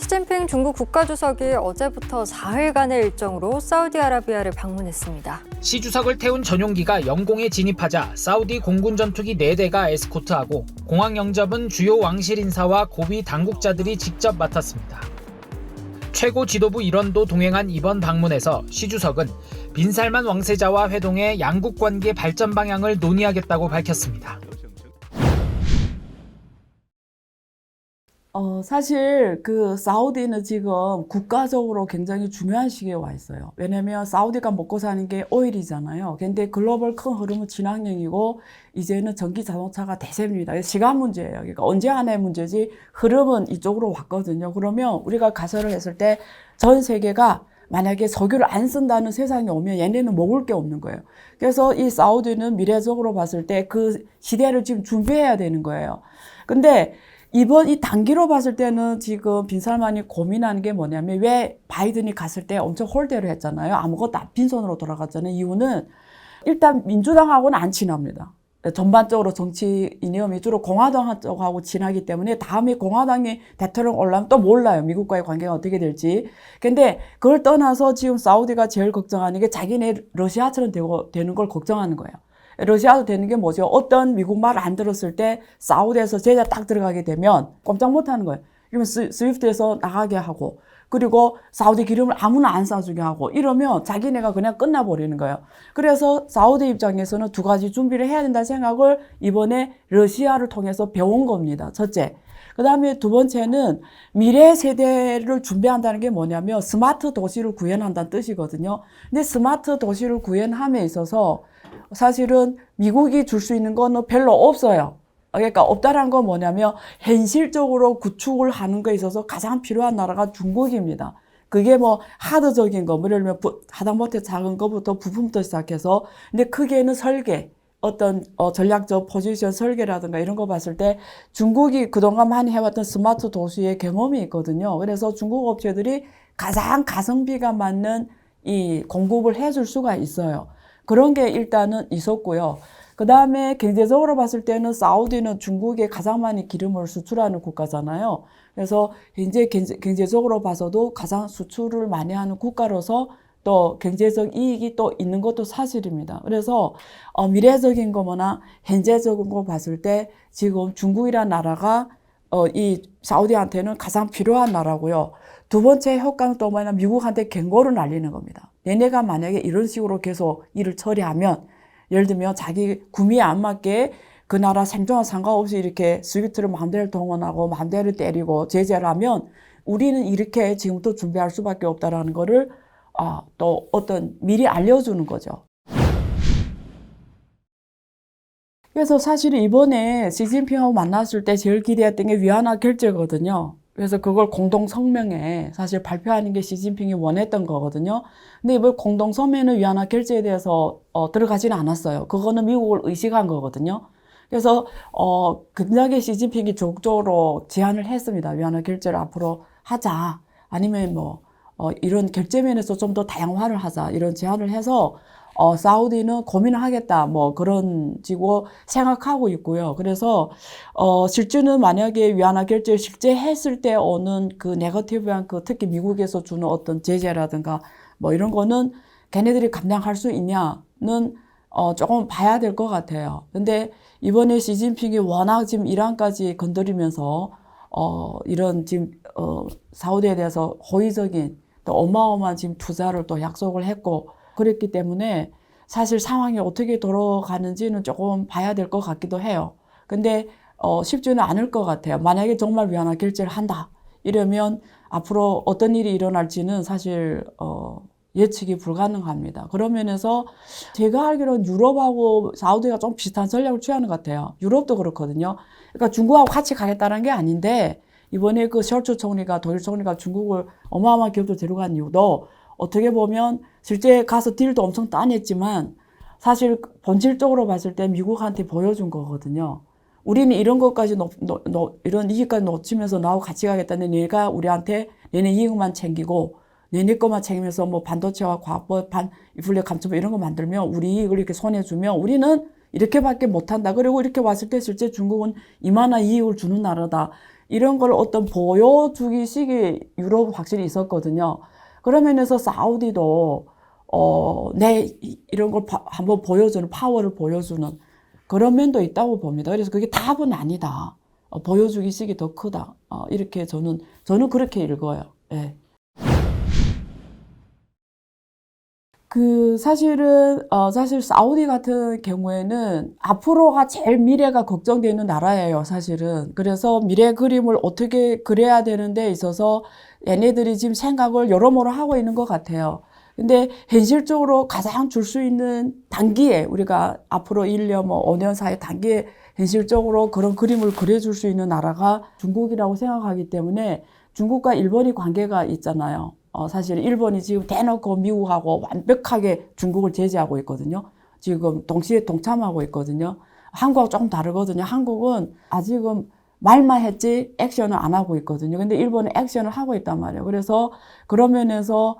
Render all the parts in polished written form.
시진핑 중국 국가주석이 어제부터 사흘간의 일정으로 사우디아라비아를 방문했습니다. 시 주석을 태운 전용기가 영공에 진입하자 사우디 공군 전투기 4대가 에스코트하고 공항 영접은 주요 왕실 인사와 고위 당국자들이 직접 맡았습니다. 최고 지도부 일원도 동행한 이번 방문에서 시 주석은 빈살만 왕세자와 회동해 양국 관계 발전 방향을 논의하겠다고 밝혔습니다. 사실 사우디는 지금 국가적으로 굉장히 중요한 시기에 와 있어요. 왜냐면 사우디가 먹고 사는 게 오일이잖아요. 근데 글로벌 큰 흐름은 친환경이고 이제는 전기 자동차가 대세입니다. 시간 문제예요. 그러니까 언제 하나의 문제지 흐름은 이쪽으로 왔거든요. 그러면 우리가 가설을 했을 때 전 세계가 만약에 석유를 안 쓴다는 세상이 오면 얘네는 먹을 게 없는 거예요. 그래서 이 사우디는 미래적으로 봤을 때 그 시대를 지금 준비해야 되는 거예요. 근데 이번 이 단기로 봤을 때는 지금 빈살만이 고민하는 게 뭐냐면 왜 바이든이 갔을 때 엄청 홀대를 했잖아요. 아무것도 빈손으로 돌아갔잖아요. 이유는 일단 민주당하고는 안 친합니다. 전반적으로 정치 이념이 주로 공화당 쪽하고 친하기 때문에 다음에 공화당이 대통령 올라면 또 몰라요. 미국과의 관계가 어떻게 될지. 근데 그걸 떠나서 지금 사우디가 제일 걱정하는 게 자기네 러시아처럼 되는 걸 걱정하는 거예요. 러시아도 되는 게 뭐죠? 어떤 미국 말 안 들었을 때 사우디에서 제재 딱 들어가게 되면 꼼짝 못 하는 거예요. 그러면 스위프트에서 나가게 하고 그리고 사우디 기름을 아무나 안 사주게 하고 이러면 자기네가 그냥 끝나버리는 거예요. 그래서 사우디 입장에서는 두 가지 준비를 해야 된다는 생각을 이번에 러시아를 통해서 배운 겁니다. 첫째. 그 다음에 두 번째는 미래 세대를 준비한다는 게 뭐냐면 스마트 도시를 구현한다는 뜻이거든요. 근데 스마트 도시를 구현함에 있어서 사실은 미국이 줄 수 있는 거는 별로 없어요. 그러니까 없다라는 건 뭐냐면 현실적으로 구축을 하는 거에 있어서 가장 필요한 나라가 중국입니다. 그게 뭐 하드적인 거, 예를 들면 하다못해 작은 거부터 부품부터 시작해서 근데 크게는 설계, 어떤 전략적 포지션 설계라든가 이런 거 봤을 때 중국이 그동안 많이 해왔던 스마트 도시의 경험이 있거든요. 그래서 중국 업체들이 가장 가성비가 맞는 이 공급을 해줄 수가 있어요. 그런 게 일단은 있었고요. 그 다음에 경제적으로 봤을 때는 사우디는 중국에 가장 많이 기름을 수출하는 국가잖아요. 그래서 현재 경제적으로 봐서도 가장 수출을 많이 하는 국가로서 또 경제적 이익이 또 있는 것도 사실입니다. 그래서 미래적인 거거나 현재적인 거 봤을 때 지금 중국이라는 나라가 이 사우디한테는 가장 필요한 나라고요. 두 번째 효과는 또 뭐냐면 미국한테 경고를 날리는 겁니다. 얘네가 만약에 이런 식으로 계속 일을 처리하면 예를 들면 자기 구미에 안 맞게 그 나라 생존과 상관없이 이렇게 스위프트를 마음대로 동원하고 마음대로 때리고 제재를 하면 우리는 이렇게 지금부터 준비할 수밖에 없다라는 거를 또 어떤 미리 알려주는 거죠. 그래서 사실 이번에 시진핑하고 만났을 때 제일 기대했던 게 위안화 결제거든요. 그래서 그걸 공동 성명에 사실 발표하는 게 시진핑이 원했던 거거든요. 근데 이번 공동 성명에는 위안화 결제에 대해서 들어가지는 않았어요. 그거는 미국을 의식한 거거든요. 그래서 굉장히 시진핑이 적극적으로 제안을 했습니다. 위안화 결제를 앞으로 하자. 아니면 이런 결제 면에서 좀 더 다양화를 하자. 이런 제안을 해서 사우디는 고민을 하겠다. 그런 지고 생각하고 있고요. 그래서, 실제는 만약에 위안화 결제를 실제 했을 때 오는 그 네거티브한 특히 미국에서 주는 어떤 제재라든가 이런 거는 걔네들이 감당할 수 있냐는, 조금 봐야 될 것 같아요. 근데 이번에 시진핑이 워낙 지금 이란까지 건드리면서, 이런 지금, 사우디에 대해서 호의적인 또 어마어마한 지금 투자를 또 약속을 했고, 그랬기 때문에 사실 상황이 어떻게 돌아가는지는 조금 봐야 될 것 같기도 해요. 근데 쉽지는 않을 것 같아요. 만약에 정말 위안화 결제를 한다 이러면 앞으로 어떤 일이 일어날지는 사실 예측이 불가능합니다. 그런 면에서 제가 알기로는 유럽하고 사우디가 좀 비슷한 전략을 취하는 것 같아요. 유럽도 그렇거든요. 그러니까 중국하고 같이 가겠다는 게 아닌데 이번에 그 셜츠 총리가 독일 총리가 중국을 어마어마한 기업들 데려간 이유도 어떻게 보면 실제 가서 딜도 엄청 따냈지만 사실 본질적으로 봤을 때 미국한테 보여준 거거든요. 우리는 이런 것까지 이런 이익까지 놓치면서 나하고 같이 가겠다는 얘가 우리한테 얘네 이익만 챙기고 얘네 것만 챙기면서 반도체와 과학법, 인플레 감축법 이런 거 만들면 우리 이익을 이렇게 손해주면 우리는 이렇게밖에 못한다. 그리고 이렇게 왔을 때 실제 중국은 이만한 이익을 주는 나라다. 이런 걸 어떤 보여주기식이 유럽 확실히 있었거든요. 그런 면에서 사우디도 이런 걸 한번 보여주는, 파워를 보여주는 그런 면도 있다고 봅니다. 그래서 그게 답은 아니다. 보여주기식이 더 크다. 이렇게 저는 그렇게 읽어요. 예. 사실 사우디 같은 경우에는 앞으로가 제일 미래가 걱정되는 나라예요, 사실은. 그래서 미래 그림을 어떻게 그려야 되는 데 있어서 얘네들이 지금 생각을 여러모로 하고 있는 것 같아요. 근데 현실적으로 가장 줄 수 있는 단기에, 우리가 앞으로 1년, 5년 사이 단기에 현실적으로 그런 그림을 그려줄 수 있는 나라가 중국이라고 생각하기 때문에 중국과 일본이 관계가 있잖아요. 사실 일본이 지금 대놓고 미국하고 완벽하게 중국을 제재하고 있거든요. 지금 동시에 동참하고 있거든요. 한국하고 조금 다르거든요. 한국은 아직은 말만 했지 액션을 안 하고 있거든요. 근데 일본은 액션을 하고 있단 말이에요. 그래서 그런 면에서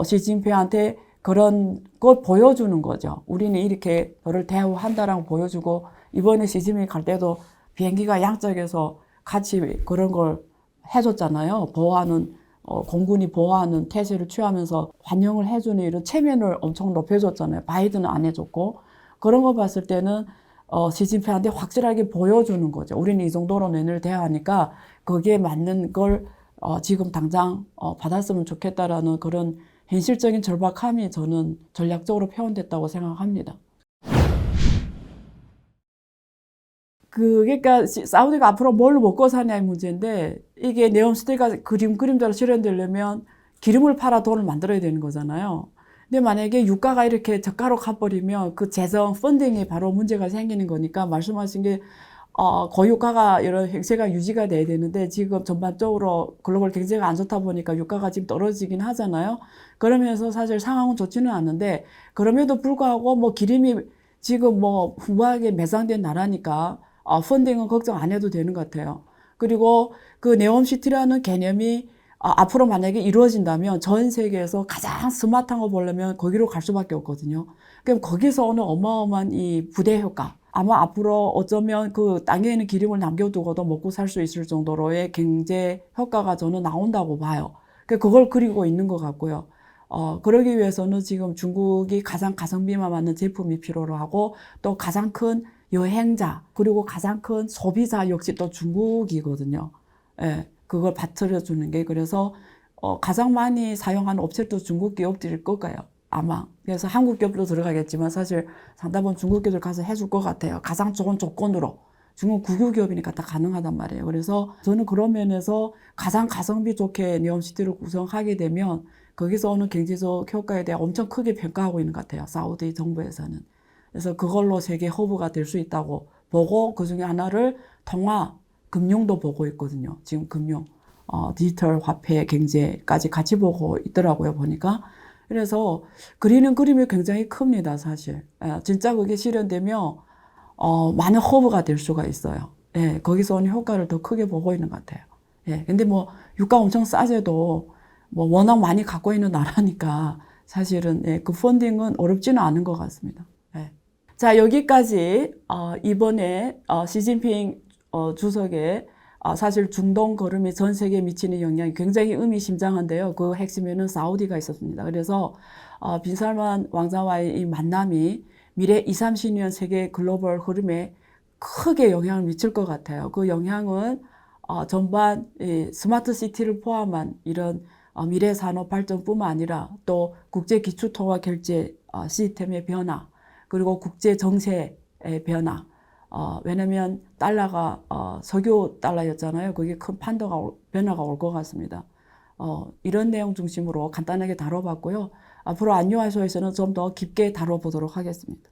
시진핑한테 그런 걸 보여주는 거죠. 우리는 이렇게 너를 대우한다라고 보여주고, 이번에 시진핑이 갈 때도 비행기가 양쪽에서 같이 그런 걸 해줬잖아요. 공군이 보호하는 태세를 취하면서 환영을 해주는 이런 체면을 엄청 높여줬잖아요. 바이든은 안 해줬고. 그런 거 봤을 때는 시진핑한테 확실하게 보여주는 거죠. 우리는 이 정도로 너희를 대하니까 거기에 맞는 걸 지금 당장 받았으면 좋겠다라는 그런 현실적인 절박함이 저는 전략적으로 표현됐다고 생각합니다. 그러니까 사우디가 앞으로 뭘 먹고 사냐의 문제인데, 이게 네옴시티가 그림자로 실현되려면 기름을 팔아 돈을 만들어야 되는 거잖아요. 근데 만약에 유가가 이렇게 저가로 가버리면 그 재정 펀딩이 바로 문제가 생기는 거니까, 말씀하신 게 고유가가 이런 행세가 유지가 돼야 되는데, 지금 전반적으로 글로벌 경제가 안 좋다 보니까 유가가 지금 떨어지긴 하잖아요. 그러면서 사실 상황은 좋지는 않은데, 그럼에도 불구하고 기름이 지금 풍부하게 매상된 나라니까 펀딩은 걱정 안 해도 되는 것 같아요. 그리고 그 네옴시티라는 개념이 앞으로 만약에 이루어진다면 전 세계에서 가장 스마트한 거 보려면 거기로 갈 수밖에 없거든요. 그럼 거기서 오는 어마어마한 이 부대 효과, 아마 앞으로 어쩌면 그 땅에 있는 기름을 남겨두고도 먹고 살 수 있을 정도로의 경제 효과가 저는 나온다고 봐요. 그걸 그리고 있는 것 같고요. 그러기 위해서는 지금 중국이 가장 가성비만 맞는 제품이 필요로 하고, 또 가장 큰 여행자, 그리고 가장 큰 소비자 역시 또 중국이거든요. 예, 그걸 받쳐주는 게. 그래서 가장 많이 사용하는 업체도 중국 기업들일 거예요, 아마. 그래서 한국 기업도 들어가겠지만 사실 상당분 중국 기업들 가서 해줄 것 같아요. 가장 좋은 조건으로. 중국 국유 기업이니까 다 가능하단 말이에요. 그래서 저는 그런 면에서 가장 가성비 좋게 네옴시티를 구성하게 되면 거기서 오는 경제적 효과에 대해 엄청 크게 평가하고 있는 것 같아요, 사우디 정부에서는. 그래서 그걸로 세계 허브가 될 수 있다고 보고, 그 중에 하나를 통화, 금융도 보고 있거든요. 지금 금융, 디지털 화폐 경제까지 같이 보고 있더라고요, 보니까. 그래서 그리는 그림이 굉장히 큽니다, 사실. 진짜 그게 실현되면 많은 허브가 될 수가 있어요. 예, 거기서 오는 효과를 더 크게 보고 있는 것 같아요. 예, 근데 유가 엄청 싸져도 워낙 많이 갖고 있는 나라니까 사실은 그 펀딩은 어렵지는 않은 것 같습니다. 예. 자, 여기까지 이번에 시진핑 주석의 사실 중동 걸음이 전 세계에 미치는 영향이 굉장히 의미심장한데요. 그 핵심에는 사우디가 있었습니다. 그래서 빈살만 왕자와의 이 만남이 미래 20, 30년 세계 글로벌 흐름에 크게 영향을 미칠 것 같아요. 그 영향은 전반 스마트 시티를 포함한 이런 미래 산업 발전뿐만 아니라 또 국제 기초통화 결제 시스템의 변화, 그리고 국제 정세의 변화. 왜냐면 달러가 석유 달러였잖아요. 그게 큰 변화가 올 것 같습니다. 이런 내용 중심으로 간단하게 다뤄봤고요. 앞으로 안유화소에서는 좀 더 깊게 다뤄보도록 하겠습니다.